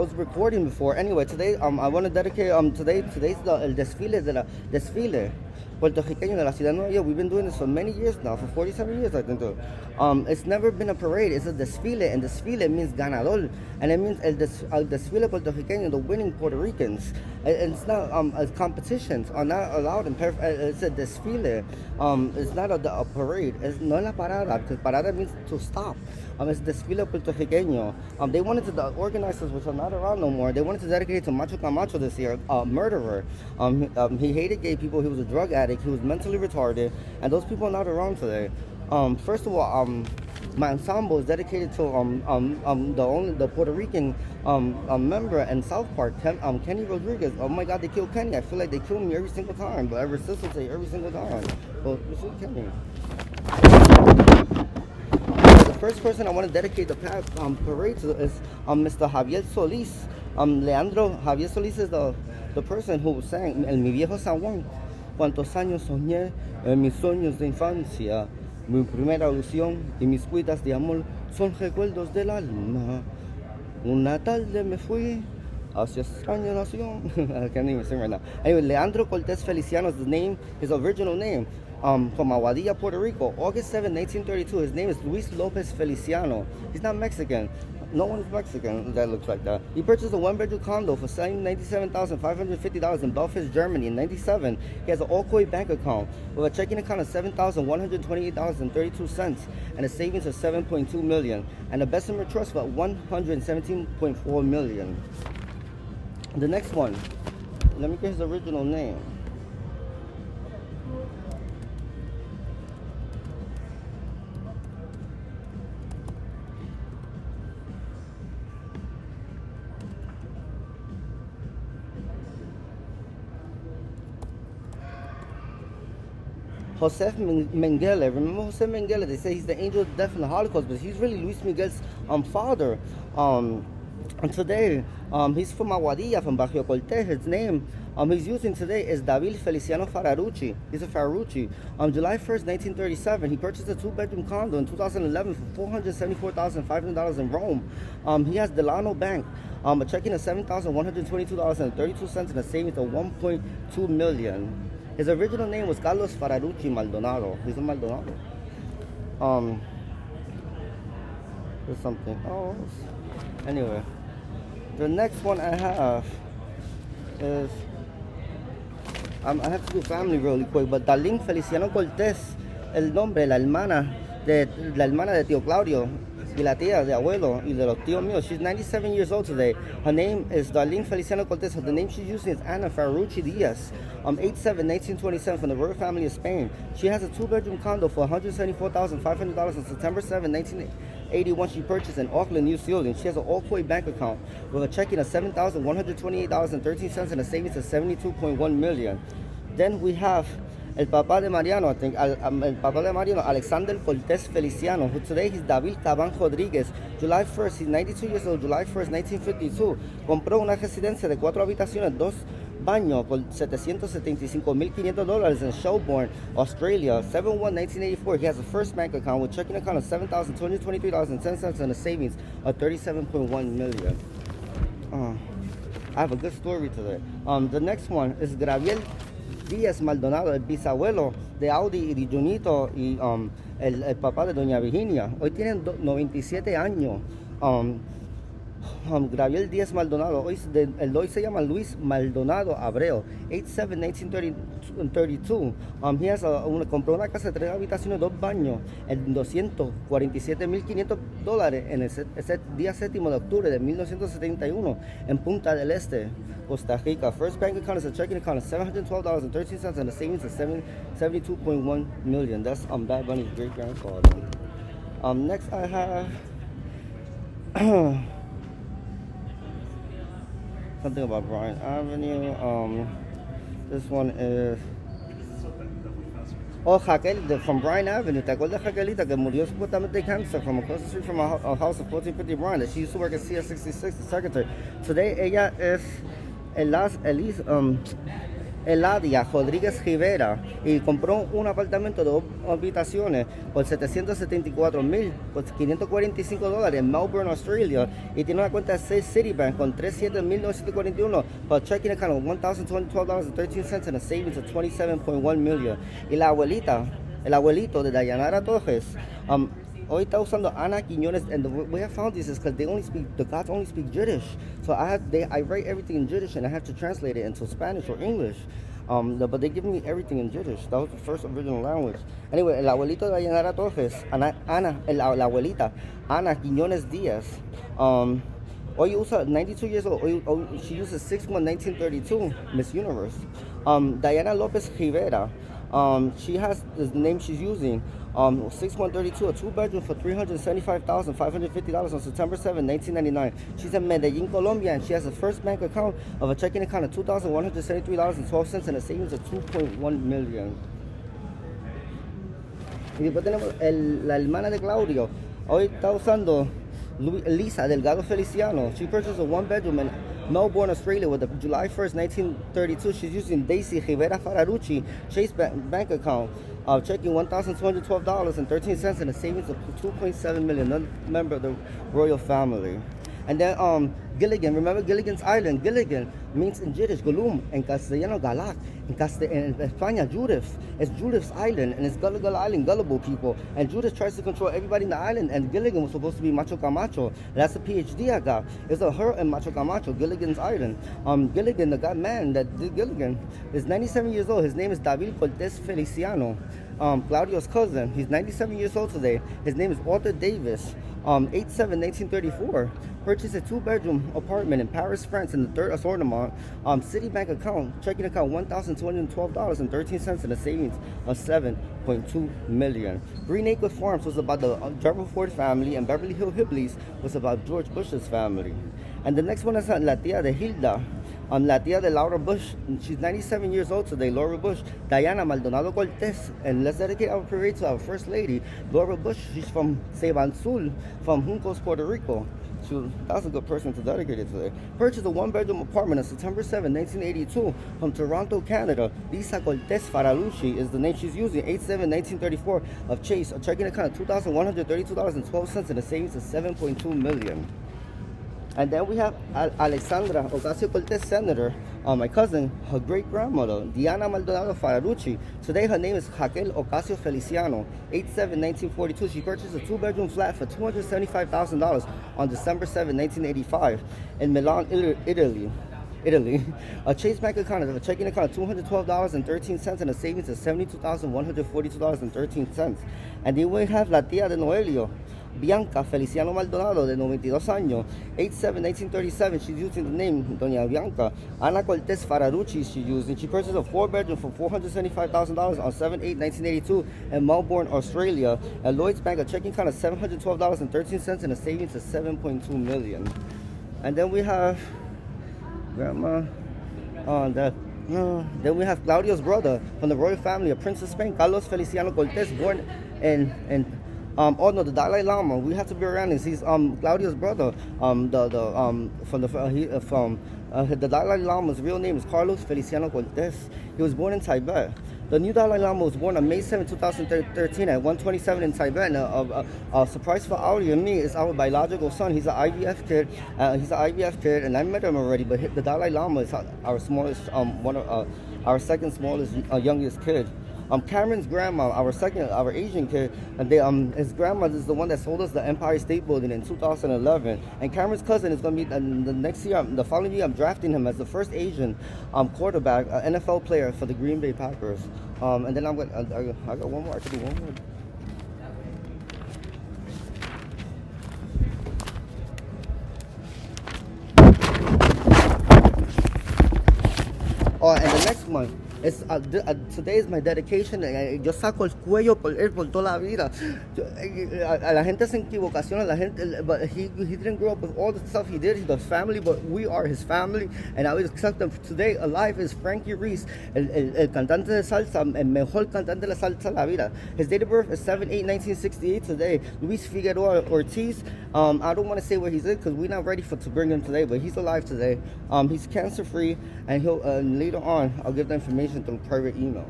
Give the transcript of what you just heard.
was recording before. Anyway, today I want to dedicate today's the el desfile de la desfile Puertorriqueño de la Ciudad de Nueva York. We've been doing this for many years now, for 47 years I think. It's never been a parade. It's a desfile, and desfile means ganador, and it means el desfile Puertorriqueño, the winning Puerto Ricans. It's not competitions are not allowed in it's a desfile. It's not a parade. It's no la parada, because parada means to stop. It's Desfile Puertorriqueño. They wanted to, the organizers, which are not around no more, they wanted to dedicate it to Macho Camacho this year, a murderer. He hated gay people, he was a drug addict, he was mentally retarded, and those people are not around today. First of all, my ensemble is dedicated to the Puerto Rican member in South Park, Kenny Rodriguez. Oh my God, they killed Kenny. I feel like they kill me every single time, but ever since I say every single time. Well, this is Kenny. The first person I want to dedicate the parade to is Mr. Javier Solis. Leandro Javier Solis is the person who sang El Mi Viejo San Juan. Cuántos años soñé en mis sueños de infancia. Mi primera ilusión y mis cuitas de amor son recuerdos del alma. Una tarde me fui hacia extraña nación. I can't even sing right now. Anyway, Leandro Cortés Feliciano is the name, his original name. From Aguadilla, Puerto Rico, August 7, 1932. His name is Luis Lopez Feliciano. He's not Mexican. No one is Mexican that looks like that. He purchased a one-bedroom condo for $97,550 in Belfast, Germany in 1997. He has an all-coin bank account with a checking account of $7,128.32 and a savings of $7.2 million, and a Bessemer trust for $117.4 million. The next one, let me get his original name. Josef Mengele. Remember Josef Mengele? They say he's the angel of death in the Holocaust, but he's really Luis Miguel's father. And today, he's from Aguadilla, from Barrio Cortés. His name he's using today is David Feliciano Fararucci. He's a Fararucci. July 1st, 1937, he purchased a two-bedroom condo in 2011 for $474,500 in Rome. He has Delano Bank, a checking of $7,122.32 and a savings of $1.2 million. His original name was Carlos Fararucci Maldonado. He's a Maldonado. There's something else. Anyway, the next one I have is I have to do family really quick, but Darlene Feliciano Cortés, el nombre, la hermana de Tío Claudio y la tía de abuelo y de los tíos míos. She's 97 years old today. Her name is Darlene Feliciano Cortés. The name she's using is Ana Fararucci Diaz. 8/7/1927 from the royal family of Spain. She has a two-bedroom condo for $174,500 on September 7, 1981. She purchased in Auckland, New Zealand. She has an all-coin bank account with a checking of $7,128.13 and a savings of $72.1 million. Then we have el papá de Mariano, I think, el papá de Mariano, Alexander Cortés Feliciano, who today he's David Caban Rodríguez. July 1st, he's 92 years old, July 1st, 1952, compró una residencia de 4 habitaciones, 2 baños por $775,500 in Shelbourne, Australia. 7/1/1984, he has a first bank account with checking account of $7,223.10 and a savings of $37.1 million. I have a good story today. The next one is Gabriel Díaz Maldonado, el bisabuelo de Audi y de Junito y el papá de Doña Virginia. Hoy tienen 97 años. Gabriel Díaz Maldonado, hoy se llama Luis Maldonado Abreu. 8/7/1932. He has compró una casa de 3 habitaciones, 2 baños en $247,500 en ese día 7 de octubre de 1971 en Punta del Este, Costa Rica. First bank account is a checking account of $712.13 and a savings of $72.1 million. That's Bad Bunny's great grandfather. Next I have something about Bryan Avenue. This one is Raquel from Bryan Avenue. ¿Te acuerdas de Raquelita que murió supuestamente de cancer from across the street from a house of 1450 Bryan that she used to work at CS66, the secretary? Today ella es Eladia Rodríguez Rivera y compró un apartamento de 2 habitaciones por $774,000 por $545 en Melbourne, Australia, y tiene una cuenta de Citibank con 307,941 por checking account of $1,212.13 and a savings of $27.1 million. Y la abuelita, el abuelito de Dayanara Torres, hoy está usando Ana Quiñones, and the way I found this is because the gods only speak Yiddish. So I write everything in Yiddish and I have to translate it into Spanish or English. But they give me everything in Yiddish. That was the first original language. Anyway, el abuelito de Dayanara Torres, la abuelita, Ana Quiñones Díaz, hoy usa 92 years old. She uses 6/1/1932 Miss Universe. Diana Lopez Rivera. She has the name she's using. 6132, a 2-bedroom for $375,550 on September 7, 1999. She's in Medellin, Colombia, and she has a first bank account of a checking account of $2,173.12 and a savings of $2.1 million. Y después tenemos la hermana de Claudio. Hoy está usando Lisa Delgado Feliciano. She purchased a 1-bedroom in Melbourne, Australia with a July 1st, 1932. She's using Daisy Rivera Fararucci Chase bank account, checking $1,212.13 and a savings of $2.7 million. Another member of the royal family. And then Gilligan, remember Gilligan's Island? Gilligan means in Yiddish Gollum, en castellano Galak, in España Judith. It's Judith's Island, and it's Gullible Island, gullible people. And Judith tries to control everybody in the island, and Gilligan was supposed to be Macho Camacho. That's a PhD I got. It's her and Macho Camacho, Gilligan's Island. Gilligan, the guy man that did Gilligan, is 97 years old. His name is David Cortez Feliciano. Claudio's cousin. He's 97 years old today. His name is Arthur Davis. 8/7/1934, purchased a 2-bedroom apartment in Paris, France, in the 3rd assortment. Citibank account, checking account $1,212.13 and a savings of $7.2 million. Greenacre Farms was about the Gerald Ford family, and Beverly Hill Hibleys was about George Bush's family. And the next one is La Tía de Hilda. La tía de Laura Bush, she's 97 years old today, Laura Bush, Diana Maldonado Cortez, and let's dedicate our parade to our First Lady, Laura Bush. She's from Cebansul, from Juncos, Puerto Rico. That's a good person to dedicate it today. Purchased a 1-bedroom apartment on September 7, 1982 from Toronto, Canada. Lisa Cortez Faralucci is the name she's using, 8/7/1934 of Chase, a checking account of $2,132.12 and a savings of $7.2 million. And then we have Alexandra Ocasio-Cortez, Senator, my cousin, her great-grandmother, Diana Maldonado Fararucci. Today her name is Raquel Ocasio Feliciano, 8/7/1942. She purchased a 2-bedroom flat for $275,000 on December 7, 1985 in Milan, Italy. A Chase bank account, a checking account of $212.13 and a savings of $72,142.13. And then we have La Tía de Noelio, Bianca Feliciano Maldonado, de 92 años, 8/7/1937. She's using the name Doña Bianca. Ana Cortez Fararucci she's using. She purchased a 4-bedroom for $475,000 on 7/8/1982 in Melbourne, Australia. At Lloyd's Bank, a checking account of $712.13 and a savings of $7.2 million. And then we have Grandma. Then we have Claudio's brother from the royal family of Prince of Spain, Carlos Feliciano Cortez, born in the Dalai Lama. We have to be around this. He's Claudio's brother. The Dalai Lama's real name is Carlos Feliciano Cortez. He was born in Tibet. The new Dalai Lama was born on May 7, 2013 at 127 in Tibet. And a surprise for Audi and me is our biological son. He's an IVF kid. And I met him already. But the Dalai Lama is our smallest, our second smallest, youngest kid. Cameron's grandma, our Asian kid, and his grandma is the one that sold us the Empire State Building in 2011. And Cameron's cousin is going to be the next year, the following year. I'm drafting him as the first Asian quarterback, NFL player for the Green Bay Packers. And then I got one more. I could do one more. And the next one. Today is my dedication. Yo saco el cuello por él por toda la vida. A la gente sin equivocación, a la gente, but he didn't grow up with all the stuff he did. He's the family, but we are his family, and I will accept them. Today alive is Frankie Reese, el cantante de salsa, el mejor cantante de la salsa de la vida. His date of birth is 7/8/1968 today. Luis Figueroa Ortiz. I don't want to say where he's in because we're not ready to bring him today, but he's alive today. He's cancer free, and he'll later on I'll give the information through private email.